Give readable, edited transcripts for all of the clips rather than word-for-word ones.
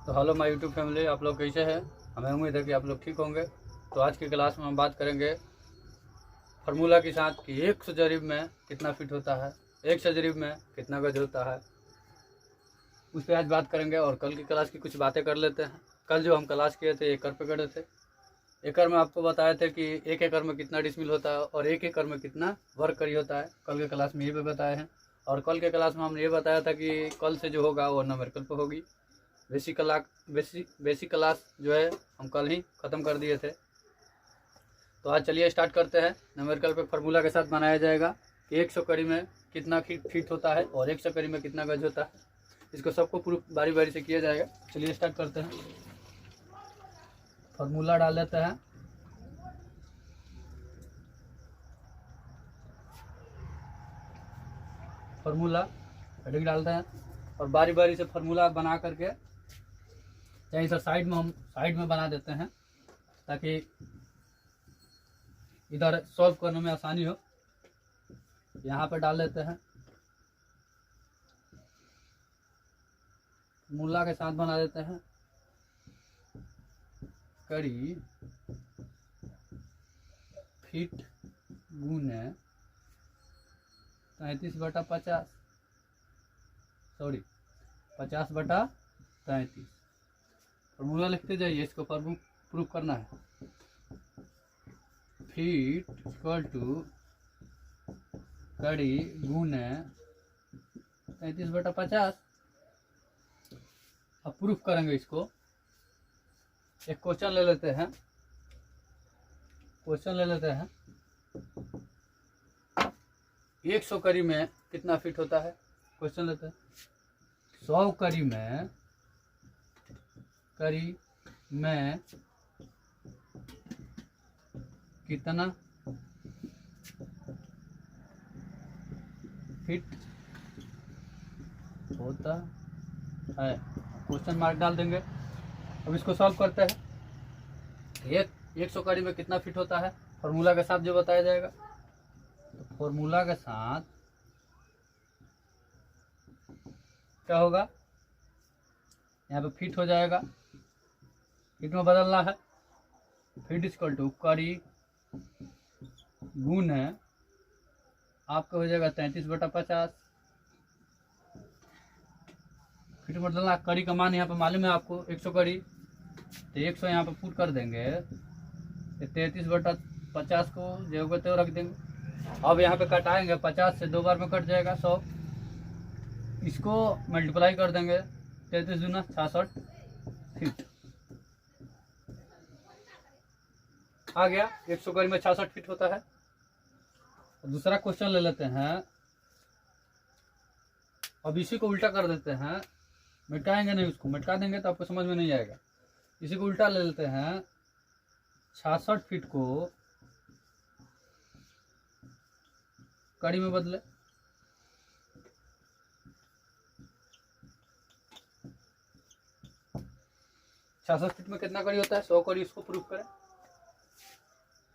तो hello my YouTube family, आप लोग कैसे हैं? हमें उम्मीद है कि आप लोग ठीक होंगे। तो आज की क्लास में हम बात करेंगे फार्मूला के साथ कि एक सजरीब में कितना फिट होता है, एक सजरीब में कितना गज होता है, उस पर आज बात करेंगे। और कल की क्लास की कुछ बातें कर लेते हैं। कल जो हम क्लास किए थे एकड़ पे करे थे। एकड़ में आपको बताए थे कि एक एकड़ में कितना डिसमिल होता है और एक एकड़ में कितना वर्ग करी होता है। कल के क्लास में ये भी बताए हैं। और कल के क्लास में हमने ये बताया था कि कल से जो होगा वो न्यूमेरिकल पे होगी। बेसिक क्लास जो है हम कल ही ख़त्म कर दिए थे। तो आज चलिए स्टार्ट करते हैं। न्यूमेरिकल पे फार्मूला के साथ बनाया जाएगा कि 100 कड़ी में कितना फीट होता है और 100 कड़ी में कितना गज होता है। इसको सबको प्रूफ बारी बारी से किया जाएगा। चलिए स्टार्ट करते हैं। फार्मूला डाल लेते हैं। फार्मूला हेडिंग डालते हैं और बारी बारी से फार्मूला बना करके चाहे इधर साइड में बना देते हैं ताकि इधर सॉल्व करने में आसानी हो। यहाँ पे डाल लेते हैं, फार्मूला के साथ बना देते हैं। कड़ी फीट गुने 33/50, सॉरी 50/33। फार्मूला लिखते जाइए, इसको प्रूफ करना है। फीट इक्वल टू कड़ी गुने 33/50। अब प्रूफ करेंगे इसको। एक क्वेश्चन ले लेते हैं। 100 कड़ी में कितना फिट होता है? क्वेश्चन लेते हैं। 100 कड़ी में कितना फिट होता है? क्वेश्चन मार्क डाल देंगे। अब इसको सॉल्व करते हैं। 100 कड़ी में कितना फिट होता है फार्मूला के साथ जो बताया जाएगा। तो फार्मूला के साथ क्या होगा, यहाँ पे फिट हो जाएगा, फिट में बदलना है। फिट इक्वल टू कड़ी गुण है आपका हो जाएगा 33/50। फिट में बदलना। कड़ी का मान यहाँ पे मालूम है आपको 100 कड़ी, तो 100 यहाँ पे पुट कर देंगे, 33/50 को जो होगा तो रख देंगे। अब यहाँ पे कटाएंगे, 50 से 2 बार में कट जाएगा 100। इसको मल्टीप्लाई कर देंगे, 33 दूना 66 फीट आ गया। 100 कड़ी में 66 फीट होता है। दूसरा क्वेश्चन ले लेते हैं। अब इसी को उल्टा कर देते हैं, मिटाएंगे नहीं, उसको मिटा देंगे तो आपको समझ में नहीं आएगा। इसी को उल्टा ले लेते हैं। 66 फीट को कड़ी में बदले। 66 फीट में कितना कड़ी होता है? 100 कड़ी। इसको प्रूफ करें।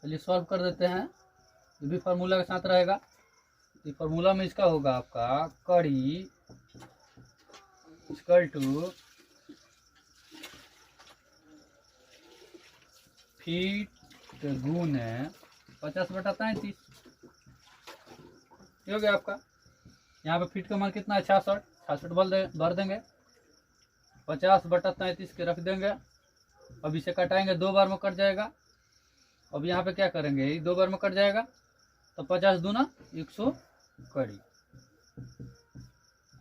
चलिए सॉल्व कर देते हैं। ये भी फार्मूला के साथ रहेगा। ये फार्मूला में इसका होगा आपका कड़ी इक्वल टू फीट गुने 50/33। ये हो गया आपका। यहाँ पे फीट का मान कितना है? 66 भर देंगे, 50/33 के रख देंगे। अब इसे कटाएंगे, 2 बार में कट जाएगा। अब यहाँ पे क्या करेंगे, 2 बार में कट जाएगा तो 50 दूना 100 कड़ी।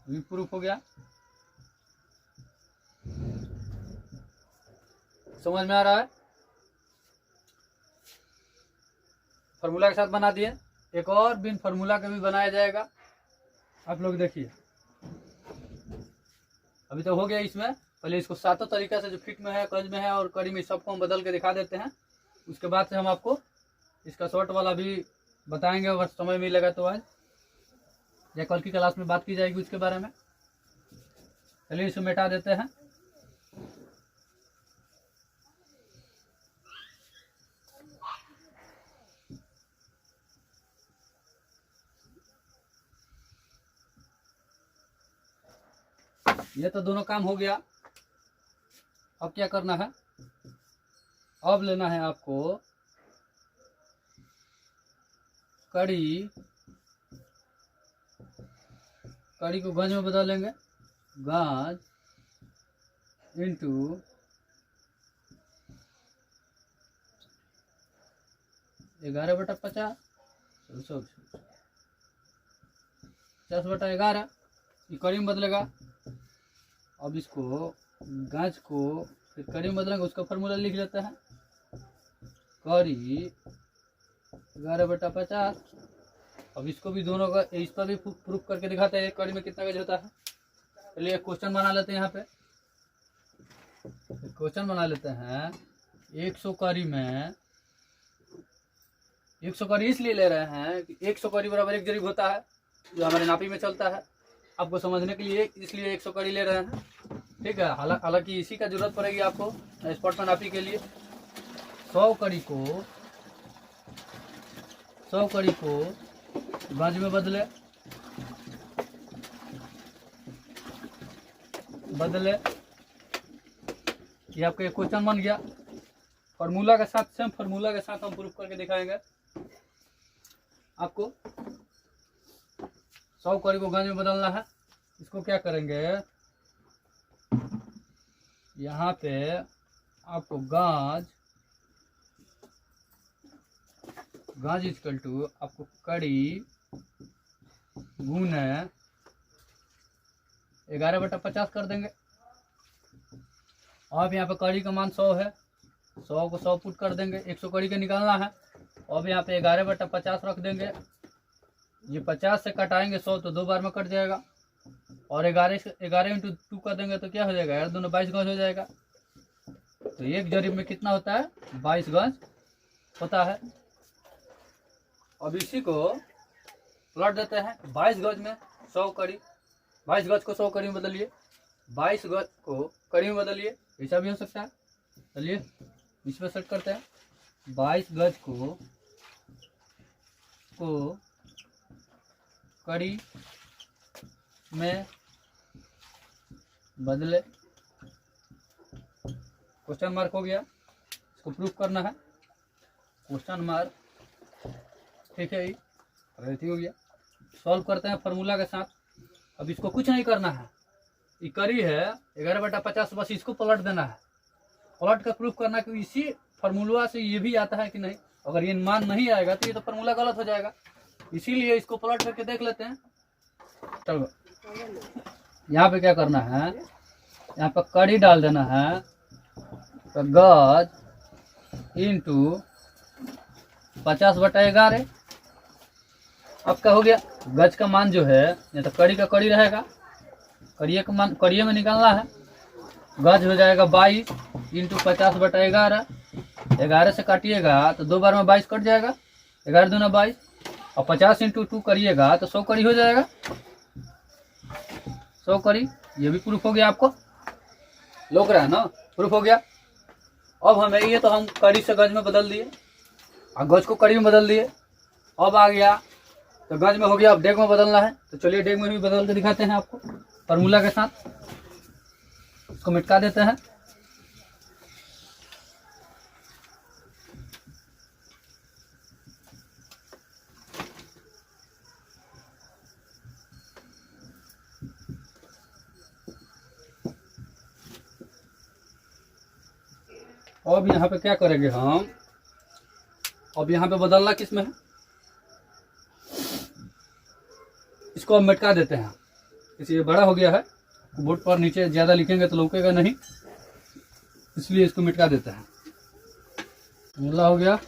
भी प्रूफ हो गया। समझ में आ रहा है? फार्मूला के साथ बना दिए। एक और बिन फार्मूला का भी बनाया जाएगा। आप लोग देखिए, अभी तो हो गया इसमें। पहले इसको सातों तरीका से जो फिट में है, गज में है और कड़ी में, सबको हम बदल के दिखा देते हैं। उसके बाद से हम आपको इसका शॉर्ट वाला भी बताएंगे, अगर समय मिलेगा तो आज या कल की क्लास में बात की जाएगी उसके बारे में। चलिए इसे मिटा देते हैं। ये तो दोनों काम हो गया। अब क्या करना है, अब लेना है आपको कड़ी को गज में बदल लेंगे, गज इंटू 11/50, 50/11 ये कड़ी में बदलेगा। अब इसको गज को फिर कड़ी में बदलेंगे, उसका फॉर्मूला लिख लेते हैं, कड़ी 11/50। अब इसको भी दोनों का इस पर भी प्रूफ करके दिखाते हैं कड़ी में कितना गज होता है। चलिए एक क्वेश्चन बना लेते हैं, यहाँ पे क्वेश्चन बना लेते हैं। 100 कड़ी में 100 कड़ी इसलिए ले रहे हैं कि 100 कड़ी बराबर 1 जरीब होता है, जो हमारे नापी में चलता है। आपको समझने के लिए इसलिए 100 कड़ी ले रहे हैं, ठीक है। हालांकि इसी का जरूरत पड़ेगी आपको स्पॉट पर नापी के लिए। 100 कड़ी को गज में बदले, ये आपका एक क्वेश्चन बन गया। फॉर्मूला के साथ, सेम फॉर्मूला के साथ हम प्रूफ करके दिखाएंगे आपको। 100 कड़ी को गज में बदलना है। इसको क्या करेंगे, यहाँ पे आपको गज इक्वल टू आपको कड़ी गुने 11/50 कर देंगे। अब यहाँ पे कड़ी का मान 100 है, 100 को 100 पुट कर देंगे, 100 कड़ी का निकालना है। अब यहाँ पे 11/50 रख देंगे। ये 50 से कटाएंगे 100 तो 2 बार में कट जाएगा, और 11 इंटू 2 कर देंगे तो क्या हो जाएगा यार, दोनों 22 गज हो जाएगा। तो एक जरीब में कितना होता है, 22 गज होता है। अब इसी को प्लॉट देते हैं, 22 गज में 100 कड़ी, 22 गज को 100 कड़ी में बदलिए, 22 गज को कड़ी में बदलिए, ऐसा भी हो सकता है। चलिए इस पर सेट करते हैं, 22 गज को कड़ी में बदले। क्वेश्चन मार्क हो गया, इसको प्रूफ करना है, क्वेश्चन मार्क, ठीक है। ये हो गया। सॉल्व करते हैं फार्मूला के साथ। अब इसको कुछ नहीं करना है, ये कड़ी है 11/50, बस इसको पलट देना है। पलट का प्रूफ करना कि इसी फार्मूला से ये भी आता है कि नहीं। अगर ये मान नहीं आएगा तो ये तो फार्मूला गलत हो जाएगा, इसीलिए इसको पलट करके देख लेते हैं। चलो यहाँ पे क्या करना है, यहाँ पे कड़ी डाल देना है, तो गज इंटू 50/11। अब क्या हो गया, गज का मान जो है, या तो कड़ी का कड़ी रहेगा, कड़िए का मान कड़िए में निकालना है। गज हो जाएगा 22 इंटू 50/11। 11 से काटिएगा तो 2 बार में 22 कट जाएगा, 11 दूना 22, और 50 इंटू 2 करिएगा तो 100 कड़ी हो जाएगा, 100 कड़ी। ये भी प्रूफ हो गया, आपको लोग रहा है ना, प्रूफ हो गया। अब हमें ये तो हम कड़ी से गज में बदल दिए, और गज को कड़ी में बदल दिए। अब आ गया तो गज में हो गया, अब डेग में बदलना है। तो चलिए डेग में भी बदल के दिखाते हैं आपको फार्मूला के साथ। इसको मिटका देते हैं। अब यहाँ पे क्या करेंगे हम, अब यहाँ पे बदलना किस में है, इसको अब मिटका देते हैं। इसलिए बड़ा हो गया है, बोर्ड पर नीचे ज़्यादा लिखेंगे तो लौकेगा नहीं, इसलिए इसको मिटका देते हैं। मिला हो गया।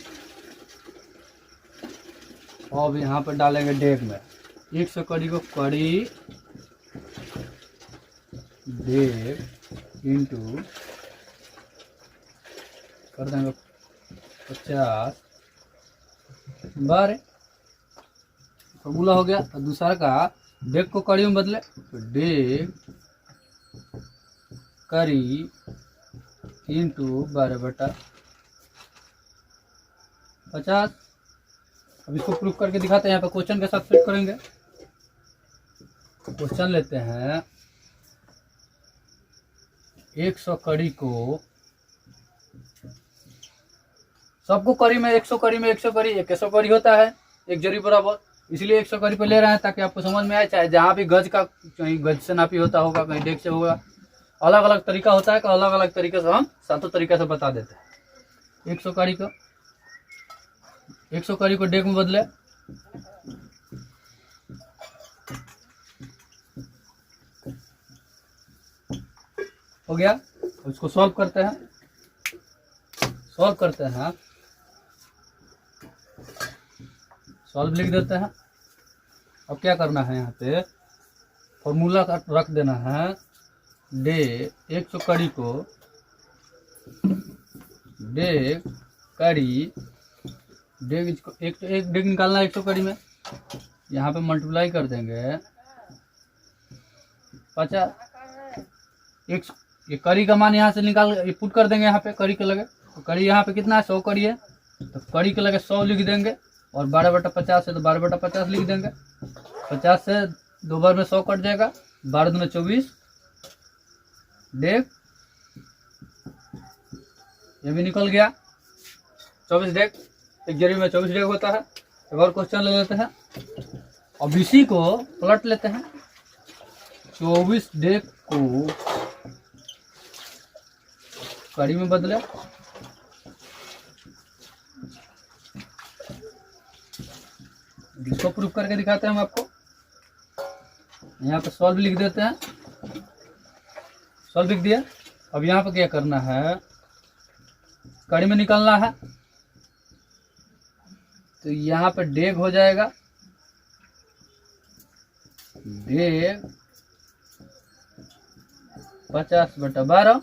अब यहाँ पर डालेंगे डेग में 100 कड़ी को कड़ी डेग इंटू कर देंगे 50/12। फॉर्मूला हो गया। और दूसरा का डेग को कड़ी में बदले, तो डेग कड़ी इंटू 12/50। अब इसको प्रूफ करके दिखाते हैं। यहाँ पे क्वेश्चन के साथ फिट करेंगे। क्वेश्चन लेते हैं, 100 कड़ी को, सबको कड़ी में 100 कड़ी में 100 कड़ी 100 कड़ी होता है, एक जरी बराबर, इसलिए 100 कड़ी पे ले रहे हैं ताकि आपको समझ में आए। चाहे जहाँ भी गज का, कहीं गज से नापी होता होगा, कहीं डेग से होगा, अलग अलग तरीका होता है, अलग अलग तरीके से हम सातों तरीके से बता देते हैं। 100 कड़ी को 100 कड़ी को डेग में बदले, हो गया। उसको सॉल्व करते हैं, सॉल्व लिख देते हैं। अब क्या करना है, यहाँ पे फॉर्मूला रख देना है। डे 100 कड़ी को डेग कड़ी, डेग एक डेग निकालना है 100 कड़ी में, यहाँ पे मल्टीप्लाई कर देंगे 50। ये कड़ी का मान यहाँ से निकाल पुट कर देंगे, यहाँ पे कड़ी के लगे, तो कड़ी यहाँ पे कितना है 100 कड़ी है, तो कड़ी के लगे 100 लिख देंगे, और 12/50 है तो 12/50 लिख देंगे। 50 से 2 बार में 100 कट जाएगा, 12 दूनी 24 डेग, ये भी निकल गया 24 डेग, एक जरी में 24 डेग होता है। एक और क्वेश्चन ले लेते हैं, अब इसी को पलट लेते हैं। 24 डेग को कड़ी में बदले, इसको प्रूफ करके दिखाते हैं हम आपको। यहाँ पे सॉल्व लिख देते हैं, सॉल्व लिख दिया। अब यहाँ पे क्या करना है, कड़ी में निकालना है, तो यहाँ पे डेग हो जाएगा, डेग 50/12।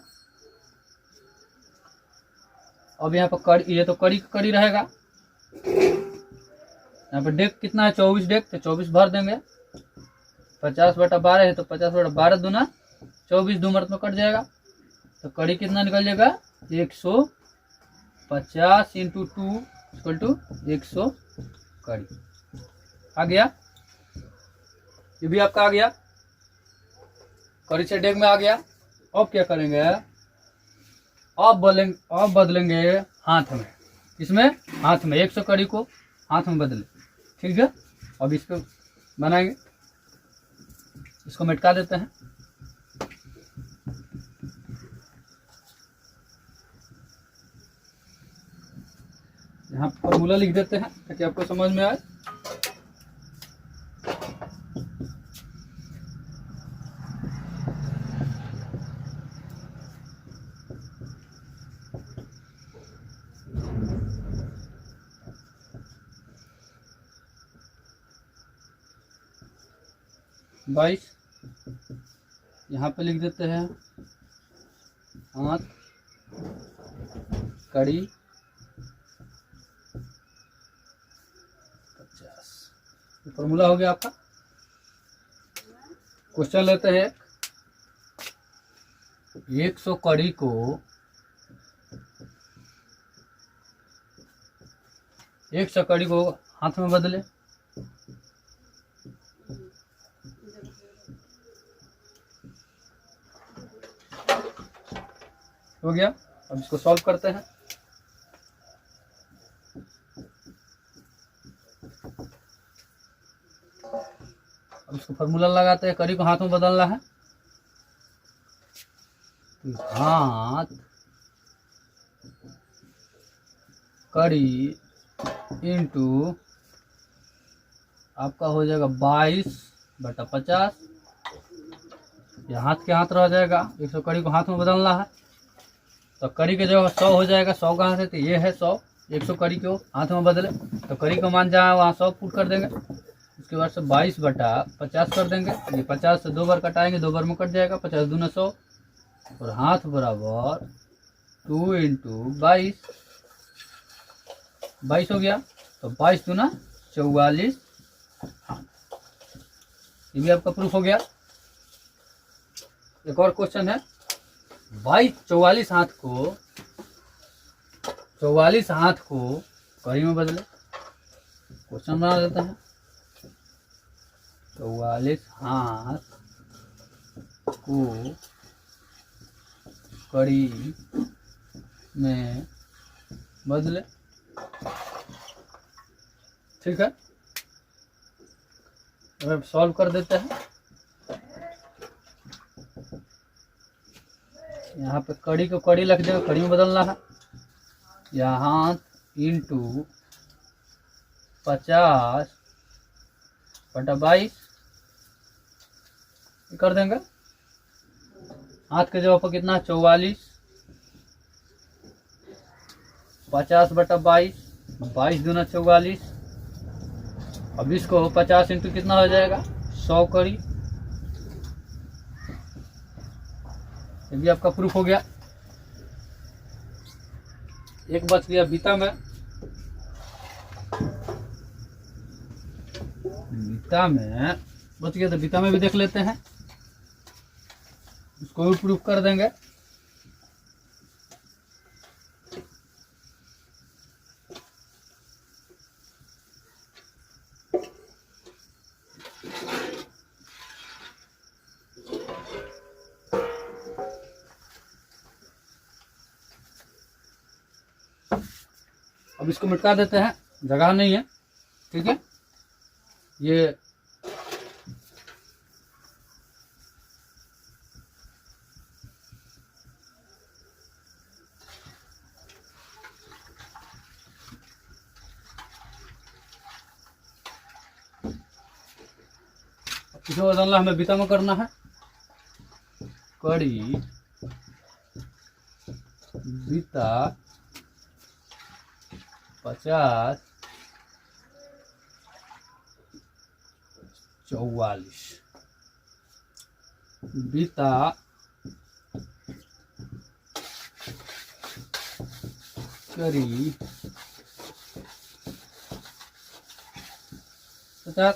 अब यहाँ पर कड़ी, ये तो कड़ी रहेगा, यहाँ पर डेग कितना है 24 डेग, तो 24 भर देंगे। 50/12 है तो 50/12 दूना 24, 2 मर्त में कट जाएगा, तो कड़ी कितना निकल जाएगा 150 × 2 = 100 कड़ी। आ गया, ये भी आपका आ गया, कड़ी से डेग में आ गया। अब क्या करेंगे, अब बदलेंगे हाथ में, इसमें हाथ में 100 कड़ी को हाथ में बदले, ठीक है। अब इसको बनाएंगे, इसको मिटका देते हैं। यहाँ फॉर्मूला लिख देते हैं ताकि आपको समझ में आए। बाईस यहाँ पे लिख देते हैं, हाथ कड़ी 50। फॉर्मूला हो गया आपका। क्वेश्चन लेते हैं, 100 कड़ी को 100 कड़ी को हाथ में बदले, हो गया। अब इसको सॉल्व करते हैं। अब इसको फॉर्मूला लगाते हैं, कड़ी को हाथ में बदलना है, हाथ कड़ी इंटू आपका हो जाएगा 22/50। ये हाथ के हाथ रह जाएगा, 100 कड़ी को हाथ में बदलना है, तो कड़ी के जगह 100 हो जाएगा। 100 कहाँ से, तो ये है 100, 100 कड़ी को हाथ में बदले, तो कड़ी को मान जहाँ वहाँ 100 पुट कर देंगे। उसके बाद से 22/50 कर देंगे, ये 50 से 2 बार कटाएंगे, 2 बार में कट जाएगा, 50 दूना 100, और हाथ बराबर 2 × 22, 22 हो गया, तो 22 दूना 44 हाथ। ये भी आपका प्रूफ हो गया। एक और क्वेश्चन है, 44 हाथ को कड़ी में बदले, क्वेश्चन बना देते हैं। 44 हाथ को कड़ी में बदले। ठीक है, अब सॉल्व कर देते हैं। यहाँ पे कड़ी को कड़ी लग जाएगा, कड़ी में बदलना है। यहाँ इंटू 50/22 कर देंगे। हाथ के जगह पर कितना 44, 50/22, 22 दूना 44। अब इसको 50 इंटू कितना हो जाएगा 100 कड़ी। ये भी आपका प्रूफ हो गया। एक बच गया बीता में। बीता में बच गया तो बीता में भी देख लेते हैं, उसको भी प्रूफ कर देंगे। अब इसको मिटा देते हैं, जगह नहीं है। ठीक है, ये इसको बदलना हमें बीता में करना है। कड़ी बीता 50 44 बीता करी 50।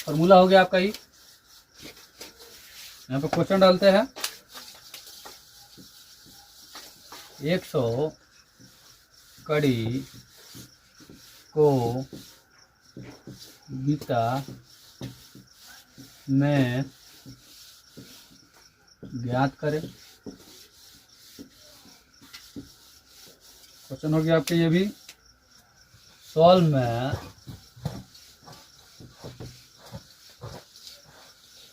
फॉर्मूला हो गया आपका ही। यहाँ पे क्वेश्चन डालते हैं। 100 कड़ी को बीता में ज्ञात करें। क्वेश्चन हो गया आपके ये भी। सॉल्व में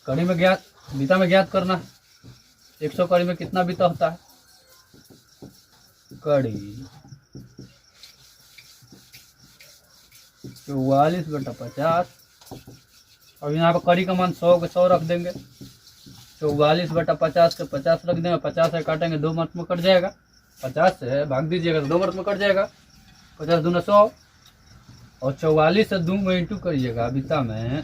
कड़ी में ज्ञात, बीता में ज्ञात करना है। 100 कड़ी में कितना बीता होता है। कड़ी 44/50। अब यहाँ पर कड़ी का मान 100 के 100 रख देंगे। 44/50 के 50 रख देंगे। 50 से काटेंगे 2 मर्त में कट जाएगा। 50 से भाग दीजिएगा तो 2 मर्त में कट जाएगा। 50 दूना 100 और 44 से 2 में इंटू करिएगा। बीता में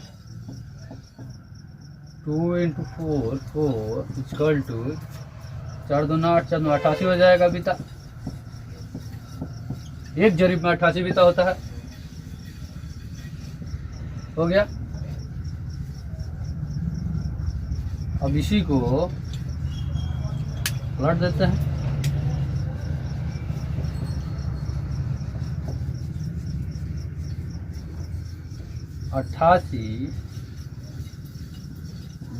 2 × 4 4 इक्वल टू 4 दूना 8 4 दूना 88 हो जाएगा बीता। एक जरीब में 88 बीता होता है। हो गया। अब इसी को पलट देते हैं। अट्ठासी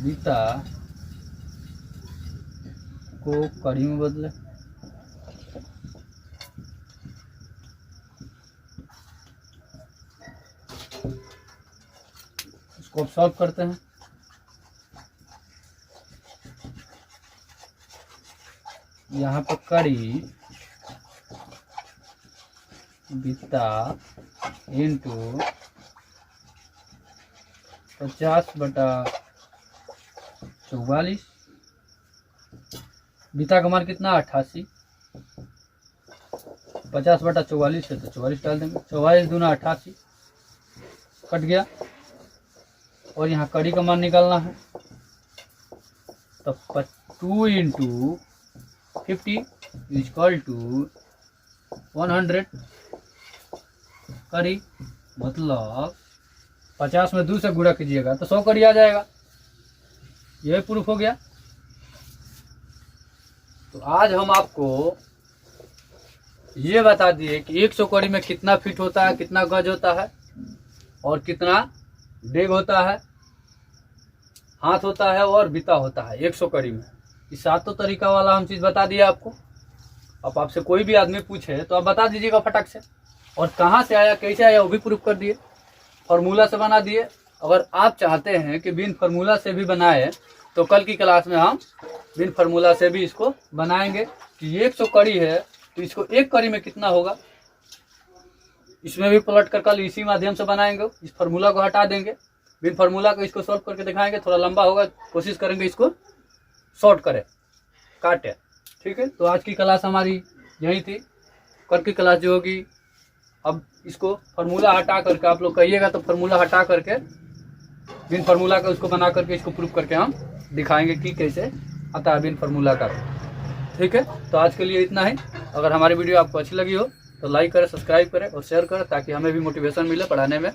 बीता को कड़ी में बदले। इसको अब सॉल्व करते हैं। यहाँ पर कड़ी बीता इंटू 50/44। बीता का मान कितना 88। 50/44 है तो 44 डाल देंगे। 44 दूना 88 कट गया। और यहाँ कड़ी का मान निकालना है तो 2 × 50 इक्वल टू 100 कड़ी। मतलब 50 में 2 से गुणा कीजिएगा तो 100 कड़ी आ जाएगा। यह प्रूफ हो गया। तो आज हम आपको ये बता दिए कि 100 कड़ी में कितना फीट होता है, कितना गज होता है और कितना डेग होता है, हाथ होता है और बीता होता है 100 कड़ी में। ये सातों तरीका वाला हम चीज़ बता दिया आपको। अब आपसे कोई भी आदमी पूछे तो आप बता दीजिएगा फटाक से, और कहाँ से आया कैसे आया वो भी प्रूफ कर दिए, फार्मूला से बना दिए। अगर आप चाहते हैं कि बिन फार्मूला से भी बनाए तो कल की क्लास में हम बिन फार्मूला से भी इसको बनाएंगे कि 100 कड़ी है तो इसको एक कड़ी में कितना होगा, इसमें भी पलट कर कल इसी माध्यम से बनाएंगे। इस फार्मूला को हटा देंगे, बिन फार्मूला को इसको सॉल्व करके दिखाएंगे। थोड़ा लंबा होगा, कोशिश करेंगे इसको शॉर्ट करें, काटे। ठीक है, तो आज की क्लास हमारी यही थी। कल की क्लास जो होगी, अब इसको फार्मूला हटा करके आप लोग कहिएगा तो फार्मूला हटा करके बिन फार्मूला का उसको बना करके इसको प्रूफ करके हम दिखाएंगे कि कैसे आता है बिन फार्मूला का। ठीक है, तो आज के लिए इतना ही। अगर हमारी वीडियो आपको अच्छी लगी हो तो लाइक करें, सब्सक्राइब करें और शेयर करें ताकि हमें भी मोटिवेशन मिले पढ़ाने में।